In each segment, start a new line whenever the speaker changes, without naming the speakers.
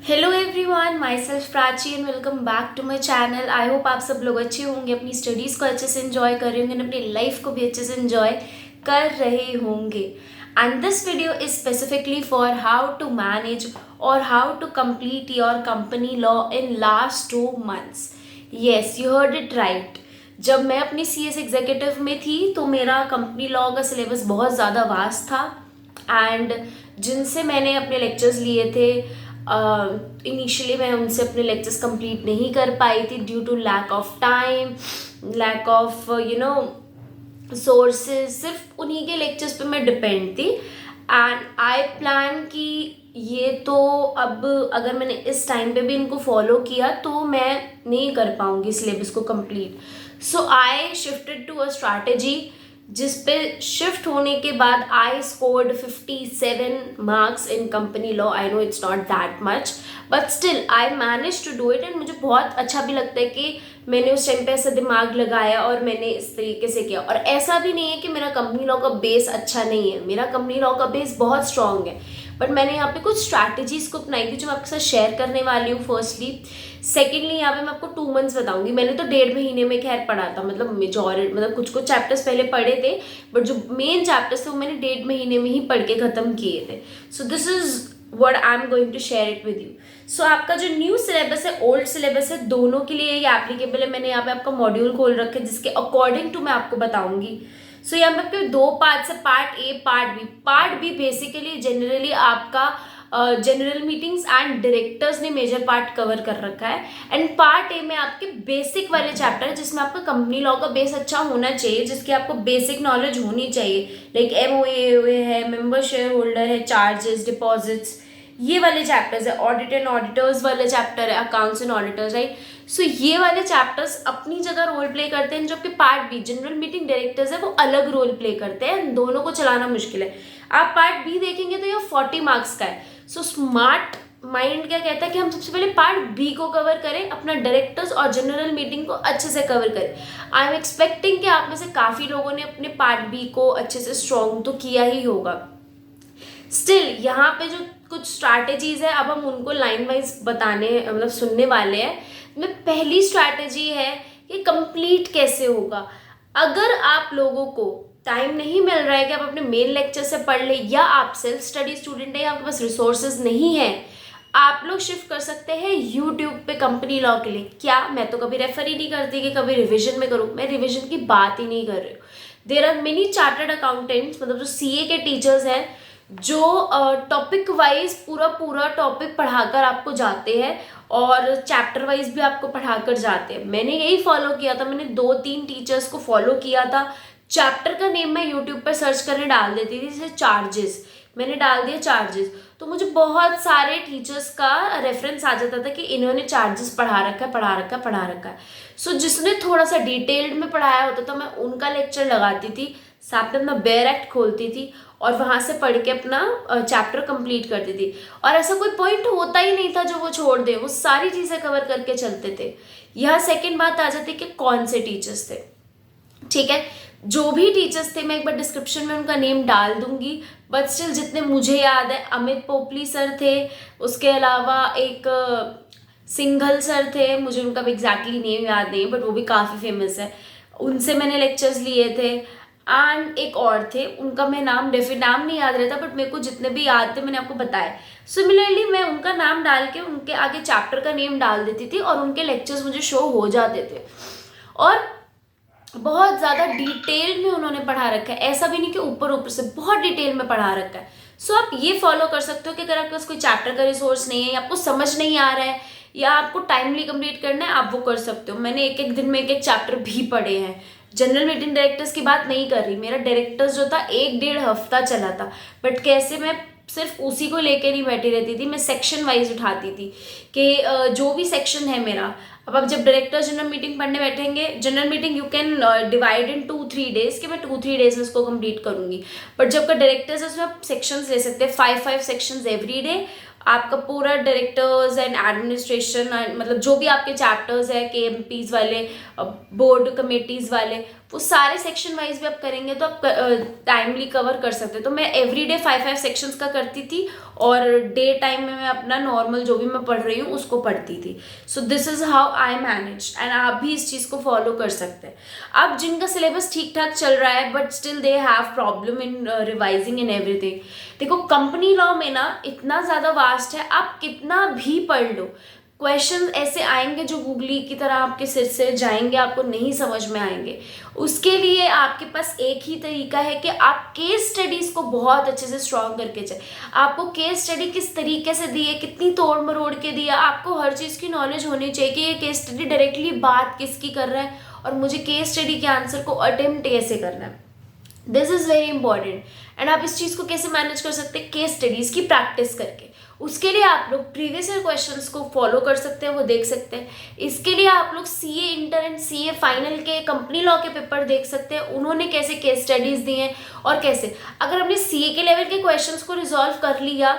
Hello everyone, myself Prachi and welcome back to my channel. I hope आप सब लोग अच्छे होंगे, अपनी स्टडीज़ को अच्छे से एंजॉय कर रहे होंगे, अपनी लाइफ को भी अच्छे से एंजॉय कर रहे होंगे। And this video is specifically for how to manage और how to complete your company law in last 2 months। Yes, you heard it right. जब मैं अपनी CS एग्जीक्यूटिव में थी तो मेरा कंपनी लॉ का सिलेबस बहुत ज़्यादा वास्ट था एंड जिनसे मैंने अपने लेक्चर्स लिए थे, इनिशियली मैं उनसे अपने लेक्चर्स कंप्लीट नहीं कर पाई थी due to lack of time, lack of sources. सिर्फ उन्हीं के लेक्चर्स पे मैं डिपेंड थी एंड आई प्लान कि ये तो अब अगर मैंने इस टाइम पे भी इनको फॉलो किया तो मैं नहीं कर पाऊंगी सिलेबस को complete. So I shifted to a strategy जिस पे शिफ्ट होने के बाद I scored 57 marks in company law. I know it's not that much but still I manage to do it and मुझे बहुत अच्छा भी लगता है कि मैंने उस टाइम पे ऐसा दिमाग लगाया और मैंने इस तरीके से किया। और ऐसा भी नहीं है कि मेरा कंपनी लॉ का बेस अच्छा नहीं है, मेरा कंपनी लॉ का बेस बहुत स्ट्रांग है, बट मैंने यहाँ पे कुछ स्ट्रैटेजीज को अपनाई थी जो मैं आपके साथ शेयर करने वाली हूँ फर्स्टली। सेकेंडली यहाँ पे मैं आपको 2 months बताऊंगी। मैंने तो 1.5 महीने में खैर पढ़ा था, मतलब मेजॉरिटी, मतलब कुछ कुछ चैप्टर्स पहले पढ़े थे बट जो मेन चैप्टर्स थे वो मैंने 1.5 महीने में ही पढ़ के ख़त्म किए थे। So this is what I am going to share it with you. So आपका जो न्यू सिलेबस है, ओल्ड सिलेबस है, दोनों के लिए ये एप्लीकेबल है। मैंने यहाँ पे आपका मॉड्यूल खोल रखे जिसके अकॉर्डिंग टू मैं आपको बताऊंगी। सो यहाँ पे आपके 2 पार्ट्स है, part A, part B. Part B basically generally आपका जनरल मीटिंग्स एंड डायरेक्टर्स ने मेजर पार्ट कवर कर रखा है एंड पार्ट ए में आपके बेसिक वाले चैप्टर है जिसमें आपका कंपनी लॉ का बेस अच्छा होना चाहिए, जिसकी आपको बेसिक नॉलेज होनी चाहिए। लाइक MOA है, मेंबर शेयर होल्डर है, चार्जेस, डिपॉजिट्स, ये वाले चैप्टर्स है। ऑडिट एंड ऑडिटर्स वाले चैप्टर है, अकाउंट्स एंड ऑडिटर्स, राइट। सो ये वाले चैप्टर्स अपनी जगह रोल प्ले करते हैं, जबकि part B general meeting directors है वो अलग रोल प्ले करते हैं। दोनों को चलाना मुश्किल है। आप पार्ट बी देखेंगे तो ये 40 मार्क्स का है। सो स्मार्ट माइंड क्या कहता है कि हम सबसे पहले पार्ट बी को कवर करें, अपना डायरेक्टर्स और जनरल मीटिंग को अच्छे से कवर करें। आई एम एक्सपेक्टिंग कि आप में से काफ़ी लोगों ने अपने पार्ट बी को अच्छे से स्ट्रॉन्ग तो किया ही होगा। स्टिल यहाँ पे जो कुछ स्ट्रैटेजीज है अब हम उनको लाइन वाइज बताने, मतलब सुनने वाले हैं। में पहली स्ट्रैटेजी है कि कंप्लीट कैसे होगा। अगर आप लोगों को टाइम नहीं मिल रहा है कि आप अपने मेन लेक्चर से पढ़ ले, या आप सेल्फ स्टडी स्टूडेंट है या आपके पास रिसोर्सेज नहीं है, आप लोग शिफ्ट कर सकते हैं यूट्यूब पे कंपनी लॉ के लिए। क्या मैं तो कभी रेफर ही नहीं करती कि कभी रिविजन में करूँ, मैं रिविजन की बात ही नहीं कर रही हूँ। There are many chartered accountants, मतलब जो CA के टीचर्स हैं, जो टॉपिक वाइज पूरा टॉपिक पढ़ाकर आपको जाते हैं और चैप्टर वाइज भी आपको पढ़ाकर जाते हैं। मैंने यही फॉलो किया था, मैंने 2-3 टीचर्स को फॉलो किया था। चैप्टर का नेम मैं यूट्यूब पर सर्च करने डाल देती थी, जैसे चार्जेस, मैंने डाल दिया चार्जेस, तो मुझे बहुत सारे टीचर्स का रेफरेंस आ जाता था कि इन्होंने चार्जेस पढ़ा रखा है। सो जिसने थोड़ा सा डिटेल्ड में पढ़ाया होता था मैं उनका लेक्चर लगाती थी, साथ में अपना बेयर एक्ट खोलती थी और वहाँ से पढ़ के अपना चैप्टर कंप्लीट करती थी। और ऐसा कोई पॉइंट होता ही नहीं था जो वो छोड़ दे, वो सारी चीज़ें कवर करके चलते थे। यह सेकेंड बात आ जाती कि कौन से टीचर्स थे। ठीक है, जो भी टीचर्स थे मैं एक बार डिस्क्रिप्शन में उनका नेम डाल दूंगी, बट स्टिल जितने मुझे याद है, अमित पोपली सर थे, उसके अलावा एक सिंघल सर थे, मुझे उनका भी एग्जैक्टली नेम याद नहीं बट वो भी काफ़ी फेमस है, उनसे मैंने लेक्चर्स लिए थे। एंड एक और थे, उनका मैं नाम नहीं याद रहता बट मेरे को जितने भी याद थे मैंने आपको बताया। सिमिलरली मैं उनका नाम डाल के उनके आगे चैप्टर का नेम डाल देती थी और उनके लेक्चर्स मुझे शो हो जाते थे। और बहुत ज़्यादा डिटेल में उन्होंने पढ़ा रखा है, ऐसा भी नहीं कि ऊपर से, बहुत डिटेल में पढ़ा रखा है। सो आप ये फॉलो कर सकते हो कि अगर आपके पास कोई चैप्टर का रिसोर्स नहीं है या आपको समझ नहीं आ रहा है या आपको टाइमली कंप्लीट करना है, आप वो कर सकते हो। मैंने एक दिन में एक चैप्टर भी पढ़े हैं। जनरल मीटिंग डायरेक्टर्स की बात नहीं कर रही, मेरा डायरेक्टर्स जो था 1-1.5 हफ्ता चला था, बट कैसे मैं सिर्फ उसी को लेके नहीं बैठी रहती थी, मैं सेक्शन वाइज उठाती थी कि जो भी सेक्शन है मेरा। अब आप जब डायरेक्टर जनरल मीटिंग पढ़ने बैठेंगे, general meeting you can divide in 2-3 days कि मैं 2-3 days में इसको कंप्लीट करूंगी, बट जब का डायरेक्टर्स है उसमें आप सेक्शंस ले सकते हैं, 5 सेक्शंस एवरी डे। आपका पूरा डायरेक्टर्स एंड एडमिनिस्ट्रेशन, मतलब जो भी आपके चैप्टर्स है, KMPs वाले, बोर्ड कमेटीज वाले, वो सारे सेक्शन वाइज भी आप करेंगे तो आप टाइमली कवर कर सकते हो। तो मैं एवरीडे 5 सेक्शंस का करती थी और डे टाइम में मैं अपना नॉर्मल जो भी मैं पढ़ रही हूँ उसको पढ़ती थी। सो this is how I manage, and आप भी इस चीज़ को फॉलो कर सकते हैं। अब जिनका सिलेबस ठीक ठाक चल रहा है but still they have problem in revising in everything, देखो कंपनी लॉ में ना इतना ज़्यादा वास्ट है, आप कितना भी पढ़ लो क्वेश्चन ऐसे आएंगे जो गूगली की तरह आपके सिर से जाएंगे, आपको नहीं समझ में आएंगे। उसके लिए आपके पास एक ही तरीका है कि आप केस स्टडीज को बहुत अच्छे से स्ट्रॉन्ग करके जाए। आपको केस स्टडी किस तरीके से दी है, कितनी तोड़ मरोड़ के दिया, आपको हर चीज़ की नॉलेज होनी चाहिए कि ये केस स्टडी डायरेक्टली बात किसकी कर रहा है और मुझे केस स्टडी के आंसर को अटेम्प्ट कैसे करना है। This is very important. And आप इस चीज़ को कैसे मैनेज कर सकते हैं, केस स्टडीज़ की प्रैक्टिस करके। उसके लिए आप लोग प्रीवियस ईयर क्वेश्चंस को फॉलो कर सकते हैं, वो देख सकते हैं। इसके लिए आप लोग CA inter and CA final के कंपनी लॉ के पेपर देख सकते हैं, उन्होंने कैसे केस स्टडीज दी हैं और कैसे। अगर हमने सीए के लेवल के क्वेश्चंस को रिजॉल्व कर लिया,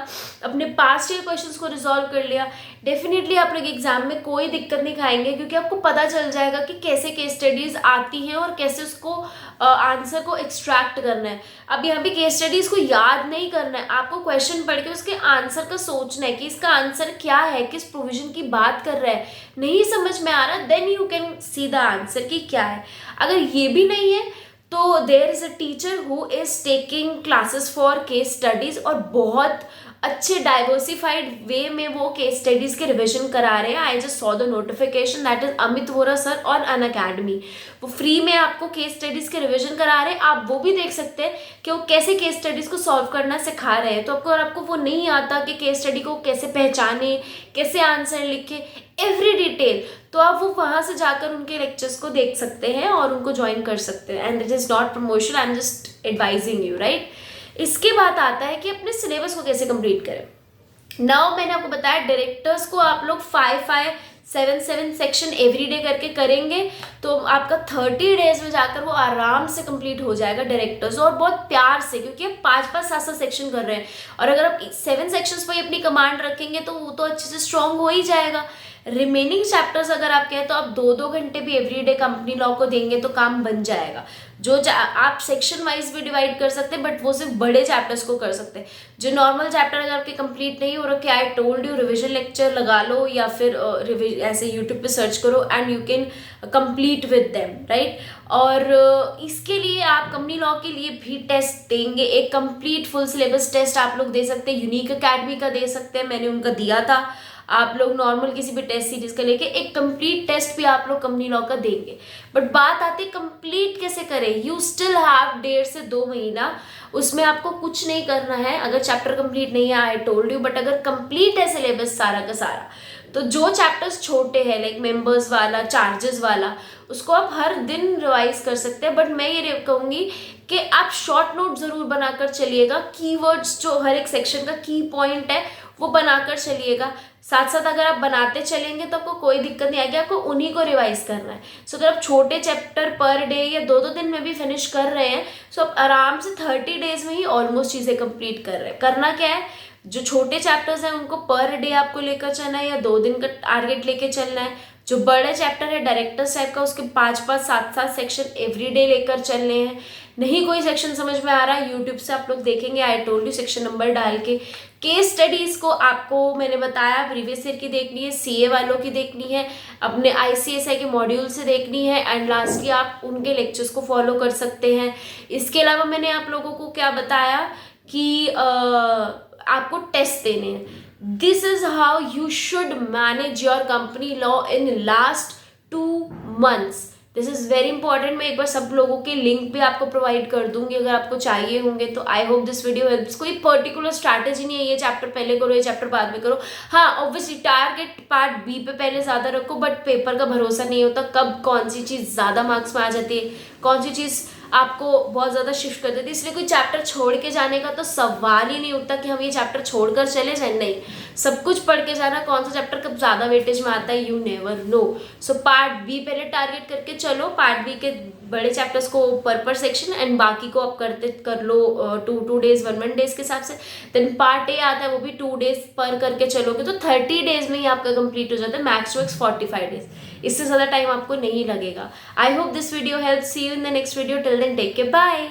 अपने पास्ट ईयर क्वेश्चंस को रिजॉल्व कर लिया, डेफिनेटली आप लोग एग्जाम में कोई दिक्कत नहीं खाएंगे, क्योंकि आपको पता चल जाएगा कि कैसे केस स्टडीज आती हैं और कैसे उसको आंसर को एक्सट्रैक्ट करना है। अब यहाँ पे केस स्टडीज को याद नहीं करना है, आपको क्वेश्चन पढ़ के उसके आंसर का सोचना है कि इसका आंसर क्या है, किस प्रोविजन की बात कर रहा है। नहीं समझ में आ रहा, then you can see the answer कि क्या है। अगर ये भी नहीं है तो there is a teacher who is taking classes for case studies और बहुत अच्छे डाइवर्सिफाइड वे में वो केस स्टडीज के रिविजन करा रहे हैं। I just saw the notification, that is Amit Vora sir और अनअकैडमी। वो फ्री में आपको केस स्टडीज के रिविजन करा रहे हैं, आप वो भी देख सकते हैं कि वो कैसे केस स्टडीज को सॉल्व करना सिखा रहे हैं। तो अगर आपको वो नहीं आता कि केस स्टडी को कैसे पहचाने, कैसे आंसर लिखे, एवरी डिटेल, तो आप वो वहाँ से जाकर उनके लेक्चर्स को देख सकते हैं और उनको ज्वाइन कर सकते हैं। And it is not promotion, I am just advising you, right. इसके बाद आता है कि अपने सिलेबस को कैसे कंप्लीट करें। नाउ मैंने आपको बताया डायरेक्टर्स को आप लोग 5-7 सेक्शन एवरीडे करके करेंगे तो आपका 30 डेज में जाकर वो आराम से कंप्लीट हो जाएगा डायरेक्टर्स, और बहुत प्यार से, क्योंकि आप 5-5, 7-7 सेक्शन कर रहे हैं। और अगर आप 7 सेक्शंस पर अपनी कमांड रखेंगे तो वो तो अच्छे से स्ट्रॉन्ग हो ही जाएगा। रिमेनिंग चैप्टर्स अगर आप कहें तो आप 2-2 घंटे भी एवरीडे कंपनी लॉ को देंगे तो काम बन जाएगा। जो आप सेक्शन वाइज भी डिवाइड कर सकते हैं, बट वो सिर्फ बड़े चैप्टर्स को कर सकते हैं। जो नॉर्मल चैप्टर अगर आपके कंप्लीट नहीं हो रखे, I told you revision lecture लगा लो या फिर ऐसे यूट्यूब पे सर्च करो and you can complete with them, right. और इसके लिए आप कंपनी लॉ के लिए भी टेस्ट देंगे, एक कंप्लीट फुल सिलेबस टेस्ट आप लोग दे सकते हैं, यूनिक अकेडमी का दे सकते हैं, मैंने उनका दिया था। आप लोग नॉर्मल किसी भी टेस्ट सीरीज का लेके एक कंप्लीट टेस्ट भी आप लोग कंपनी लॉ का देंगे। बट बात आती है कंप्लीट कैसे करें। यू स्टिल हैव 1.5 से 2 महीना, उसमें आपको कुछ नहीं करना है अगर चैप्टर कंप्लीट नहीं है, आई टोल्ड यू। बट अगर कंप्लीट है सिलेबस सारा का सारा, तो जो चैप्टर्स छोटे हैं लाइक मेंबर्स वाला, चार्जेस वाला, उसको आप हर दिन रिवाइज कर सकते हैं। बट मैं ये कहूँगी कि आप शॉर्ट नोट ज़रूर बनाकर चलिएगा, कीवर्ड्स जो हर एक सेक्शन का की पॉइंट है वो बनाकर चलिएगा। साथ साथ अगर आप बनाते चलेंगे तो आपको कोई दिक्कत नहीं आएगी, आपको उन्हीं को रिवाइज करना है। सो अगर आप छोटे चैप्टर पर डे या 2-2 दिन में भी फिनिश कर रहे हैं, सो आप आराम से 30 डेज में ही ऑलमोस्ट चीज़ें कंप्लीट कर रहे हैं। करना क्या है, जो छोटे चैप्टर्स हैं उनको पर डे आपको लेकर चलना है या 2 दिन का टारगेट लेके चलना है। जो बड़े चैप्टर है डायरेक्टर्स टाइप का, उसके 5-5, 7-7 सेक्शन एवरीडे लेकर चलने हैं। नहीं कोई सेक्शन समझ में आ रहा है, यूट्यूब से आप लोग देखेंगे, I told you, section number डाल के। केस स्टडीज़ को आपको मैंने बताया प्रीवियस ईयर की देखनी है, सीए वालों की देखनी है, अपने आईसीएसआई के मॉड्यूल से देखनी है, एंड लास्टली आप उनके लेक्चर्स को फॉलो कर सकते हैं। इसके अलावा मैंने आप लोगों को क्या बताया कि आपको टेस्ट देने हैं। This is how you should manage your company law in last 2 months। This is very important. मैं एक बार सब लोगों के लिंक भी आपको प्रोवाइड कर दूंगी अगर आपको चाहिए होंगे तो। आई होप दिस वीडियो हेल्प्स। कोई पर्टिकुलर स्ट्रैटेजी नहीं है ये चैप्टर पहले करो, ये चैप्टर बाद में करो। हाँ ऑब्वियसली टारगेट पार्ट बी पे पहले ज़्यादा रखो, बट पेपर का भरोसा नहीं होता कब कौन सी चीज़ ज़्यादा मार्क्स में आ जाती है, कौन सी चीज़ आपको बहुत ज़्यादा शिफ्ट कर देती है। इसलिए कोई चैप्टर छोड़ के जाने का तो सवाल ही नहीं उठता कि हम ये चैप्टर छोड़कर चले जाए, नहीं, सब कुछ पढ़ के जाना। कौन सा चैप्टर कब ज़्यादा वेटेज में आता है, you never know. So part B पहले टारगेट करके चलो, पार्ट बी के बड़े चैप्टर्स को पर सेक्शन एंड बाकी को आप कर लो 2 डेज 1 डेज के हिसाब से। देन पार्ट ए आता है, वो भी 2 डेज पर करके चलोगे तो 30 डेज में ही आपका कंप्लीट हो जाता है, मैक्स टू मैक्स 45 डेज। इससे ज़्यादा टाइम आपको नहीं लगेगा। I hope this video help. See you in the next video. Till then take care, bye.